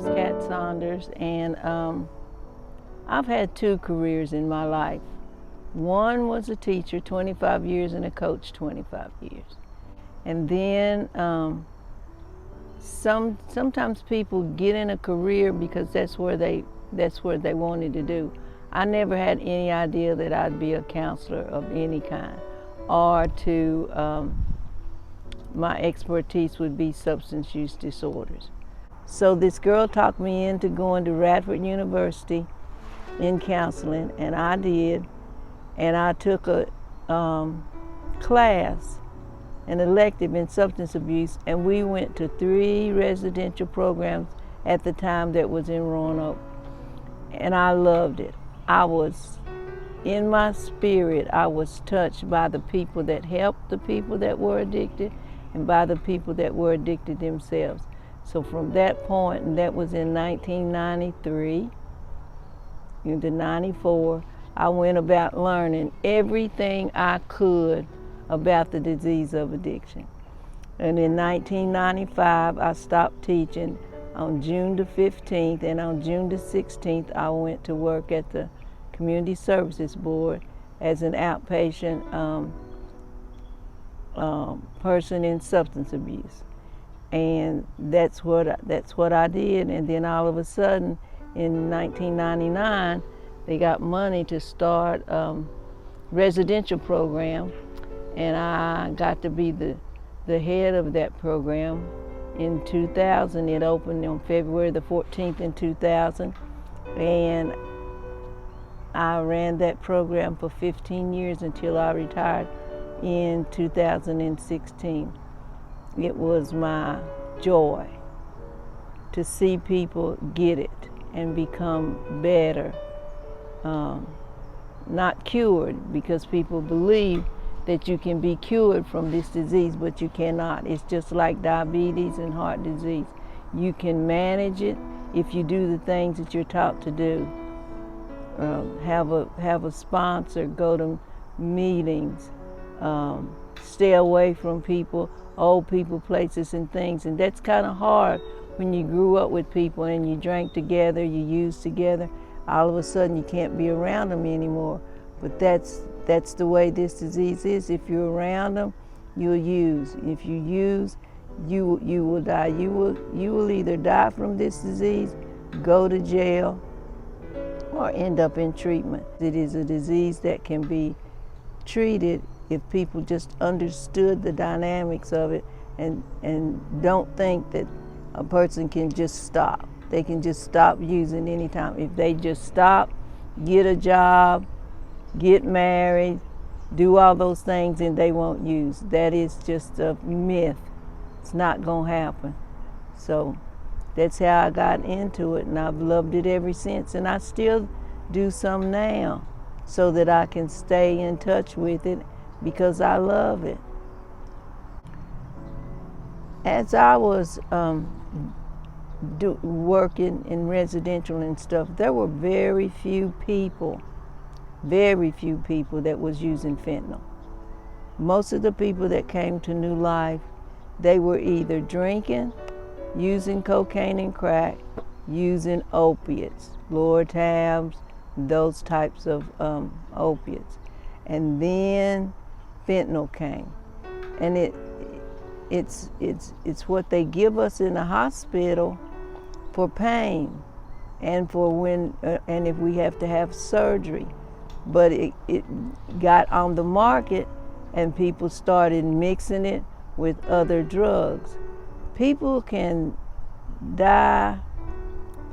is Kat Saunders, and I've had two careers in my life. One was a teacher, 25 years, and a coach, 25 years. And then sometimes people get in a career because that's what they wanted to do. I never had any idea that I'd be a counselor of any kind, or my expertise would be substance use disorders. So this girl talked me into going to Radford University in counseling, and I did. And I took a class, an elective in substance abuse, and we went to 3 residential programs at the time that was in Roanoke. And I loved it. I was, in my spirit, I was touched by the people that helped the people that were addicted and by the people that were addicted themselves. So from that point, and that was in 1993 into 94, I went about learning everything I could about the disease of addiction. And in 1995, I stopped teaching on June the 15th, and on June the 16th, I went to work at the Community Services Board as an outpatient person in substance abuse. And that's what I did. And then all of a sudden, in 1999, they got money to start residential program, and I got to be the head of that program. In 2000, it opened on February the 14th in 2000, and I ran that program for 15 years until I retired in 2016. It was my joy to see people get it and become better. Not cured, because people believe that you can be cured from this disease, but you cannot. It's just like diabetes and heart disease. You can manage it if you do the things that you're taught to do. Have a sponsor, go to meetings, stay away from people, old people, places and things. And that's kind of hard when you grew up with people and you drank together, you used together. All of a sudden you can't be around them anymore. But that's the way this disease is. If you're around them, you'll use. If you use, you will die. You will either die from this disease, go to jail, or end up in treatment. It is a disease that can be treated if people just understood the dynamics of it and don't think that a person can just stop. They can just stop using anytime. If they just stop, get a job, get married, do all those things, and they won't use. That is just a myth. It's not going to happen. So that's how I got into it, and I've loved it ever since. And I still do some now so that I can stay in touch with it because I love it. As I was working in residential and stuff, there were very few people that was using fentanyl. Most of the people that came to New Life, they were either drinking, using cocaine and crack, using opiates, Lortabs, those types of opiates. And then fentanyl came. And it's what they give us in the hospital for pain and for when and if we have to have surgery. But it got on the market and people started mixing it with other drugs. People can die,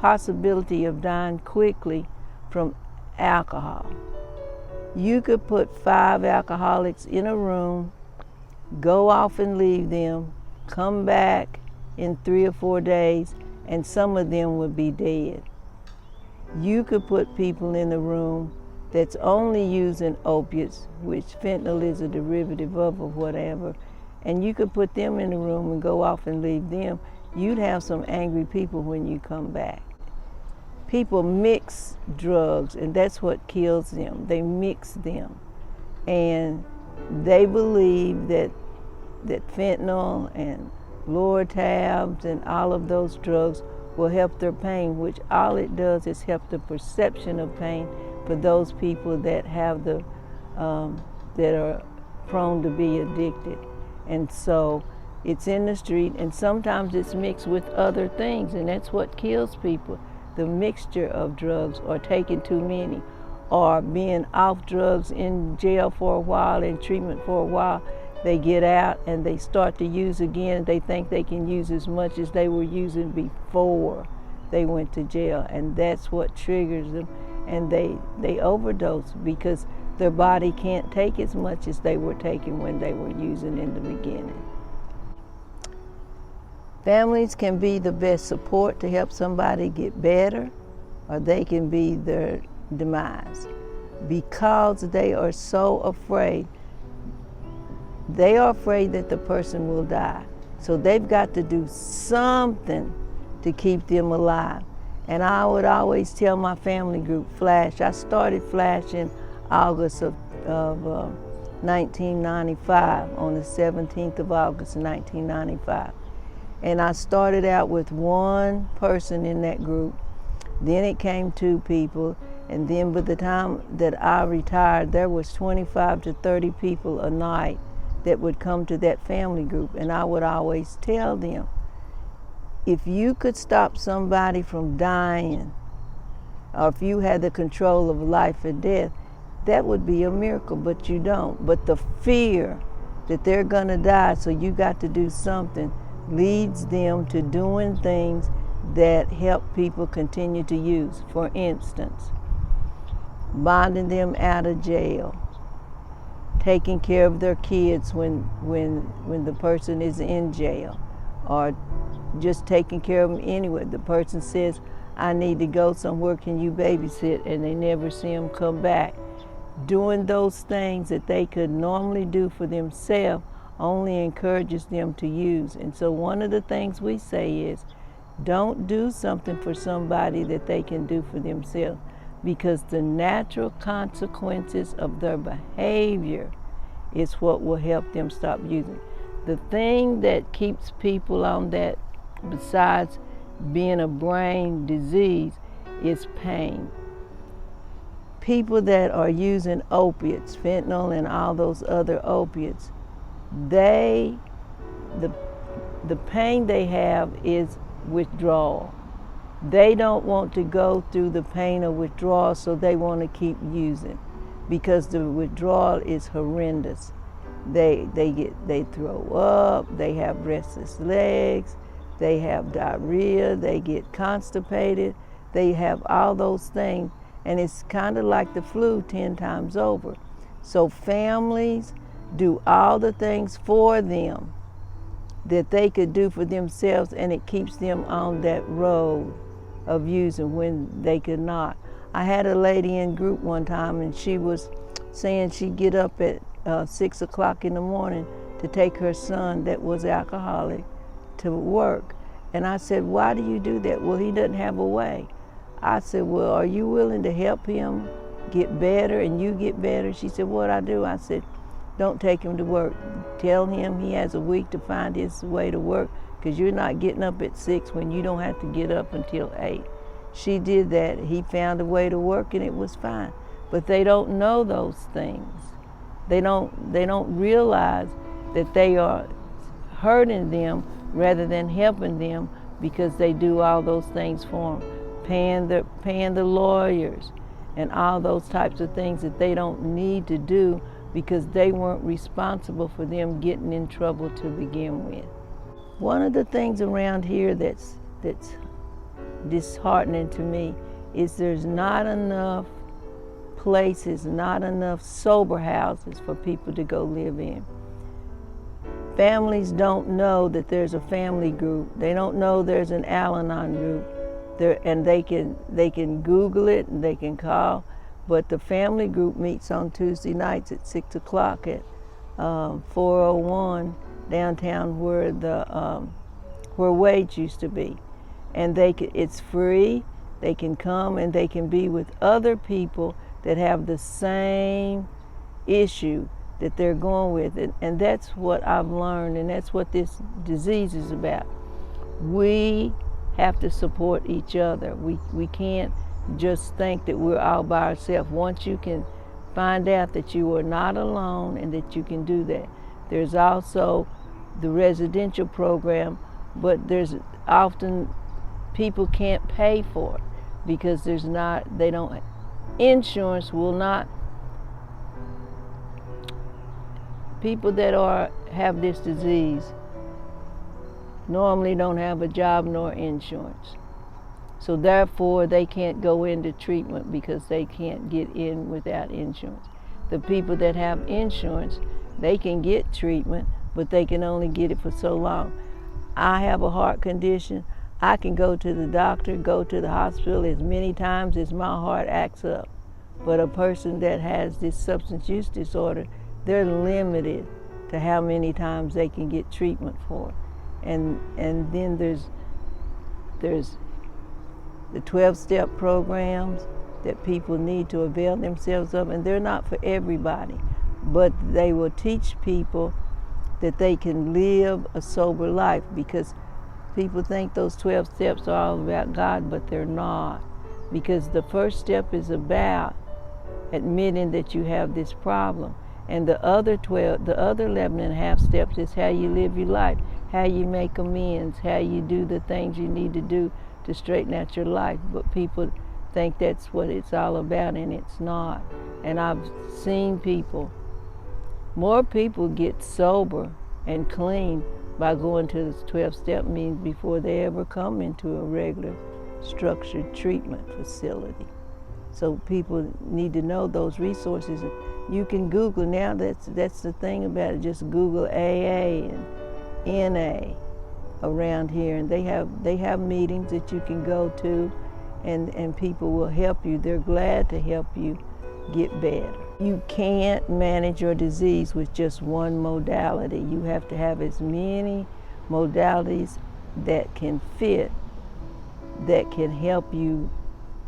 possibility of dying quickly from alcohol. You could put 5 alcoholics in a room, go off and leave them, come back in 3 or 4 days, and some of them would be dead. You could put people in the room that's only using opiates, which fentanyl is a derivative of or whatever, and you could put them in the room and go off and leave them. You'd have some angry people when you come back. People mix drugs, and that's what kills them. They mix them. And they believe that fentanyl and Lortabs and all of those drugs will help their pain, which all it does is help the perception of pain for those people that have that are prone to be addicted. And so it's in the street, and sometimes it's mixed with other things, and that's what kills people. The mixture of drugs, or taking too many, or being off drugs in jail for a while, in treatment for a while. They get out and they start to use again. They think they can use as much as they were using before they went to jail, and that's what triggers them, and they overdose because their body can't take as much as they were taking when they were using in the beginning. Families can be the best support to help somebody get better, or they can be their demise, because they are so afraid. They are afraid that the person will die. So they've got to do something to keep them alive. And I would always tell my family group, Flash. I started Flash in August of 1995, on the 17th of August 1995. And I started out with one person in that group. Then it came 2 people. And then by the time that I retired, there was 25 to 30 people a night that would come to that family group. And I would always tell them, if you could stop somebody from dying, or if you had the control of life and death, that would be a miracle, but you don't. But the fear that they're gonna die, so you got to do something, leads them to doing things that help people continue to use. For instance, bonding them out of jail, taking care of their kids when the person is in jail, or just taking care of them anyway. The person says, I need to go somewhere, can you babysit? And they never see them come back. Doing those things that they could normally do for themselves only encourages them to use. And so one of the things we say is, don't do something for somebody that they can do for themselves, because the natural consequences of their behavior is what will help them stop using. The thing that keeps people on that, besides being a brain disease, is pain. People that are using opiates, fentanyl and all those other opiates, the pain they have is withdrawal. They don't want to go through the pain of withdrawal, so they want to keep using, because the withdrawal is horrendous. They throw up, they have restless legs, they have diarrhea, they get constipated, they have all those things, and it's kind of like the flu 10 times over. So families do all the things for them that they could do for themselves, and it keeps them on that road of using when they could not. I had a lady in group one time, and she was saying she'd get up at 6 o'clock in the morning to take her son that was alcoholic to work. And I said, why do you do that? Well, he doesn't have a way. I said, well, are you willing to help him get better and you get better? She said, what'd I do? I said, don't take him to work. Tell him he has a week to find his way to work, because you're not getting up at 6 when you don't have to get up until 8. She did that. He found a way to work, and it was fine. But they don't know those things. They don't realize that they are hurting them rather than helping them, because they do all those things for them, paying the lawyers and all those types of things that they don't need to do, because they weren't responsible for them getting in trouble to begin with. One of the things around here that's disheartening to me is there's not enough places, not enough sober houses for people to go live in. Families don't know that there's a family group. They don't know there's an Al-Anon group. And they can Google it and they can call. But the family group meets on Tuesday nights at 6 o'clock at 401 downtown, where Wade used to be. And it's free. They can come and they can be with other people that have the same issue that they're going with. And that's what I've learned, and that's what this disease is about. We have to support each other. We can't just think that we're all by ourselves. Once you can find out that you are not alone and that you can do that. There's also the residential program, but there's often people can't pay for it because insurance will not, people that have this disease normally don't have a job nor insurance. So therefore, they can't go into treatment because they can't get in without insurance. The people that have insurance, they can get treatment, but they can only get it for so long. I have a heart condition. I can go to the doctor, go to the hospital as many times as my heart acts up. But a person that has this substance use disorder, they're limited to how many times they can get treatment for. And then there's the 12-step programs that people need to avail themselves of, and they're not for everybody, but they will teach people that they can live a sober life, because people think those 12 steps are all about God, but they're not. Because the first step is about admitting that you have this problem. And the other 11 and a half steps is how you live your life, how you make amends, how you do the things you need to do to straighten out your life. But people think that's what it's all about, and it's not. And I've seen more people get sober and clean by going to this 12-step meetings before they ever come into a regular structured treatment facility. So people need to know those resources. You can Google now. That's the thing about it. Just Google AA and NA around here, and they have meetings that you can go to, and people will help you. They're glad to help you get better. You can't manage your disease with just one modality. You have to have as many modalities that can fit, that can help you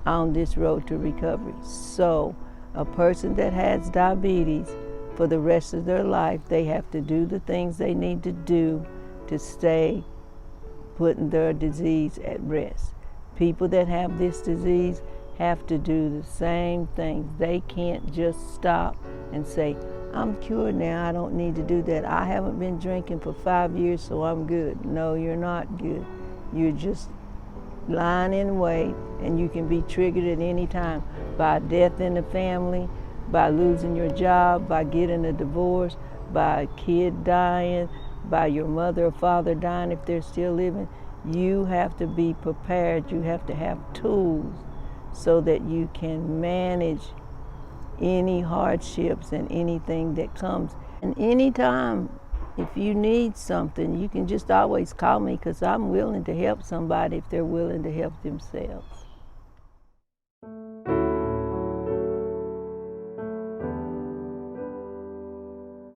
on this road to recovery. So a person that has diabetes, for the rest of their life, they have to do the things they need to do to stay putting their disease at rest. People that have this disease have to do the same things. They can't just stop and say, I'm cured now, I don't need to do that. I haven't been drinking for 5 years, so I'm good. No, you're not good. You're just lying in wait, and you can be triggered at any time by death in the family, by losing your job, by getting a divorce, by a kid dying, by your mother or father dying if they're still living. You have to be prepared. You have to have tools so that you can manage any hardships and anything that comes. And anytime, if you need something, you can just always call me, because I'm willing to help somebody if they're willing to help themselves.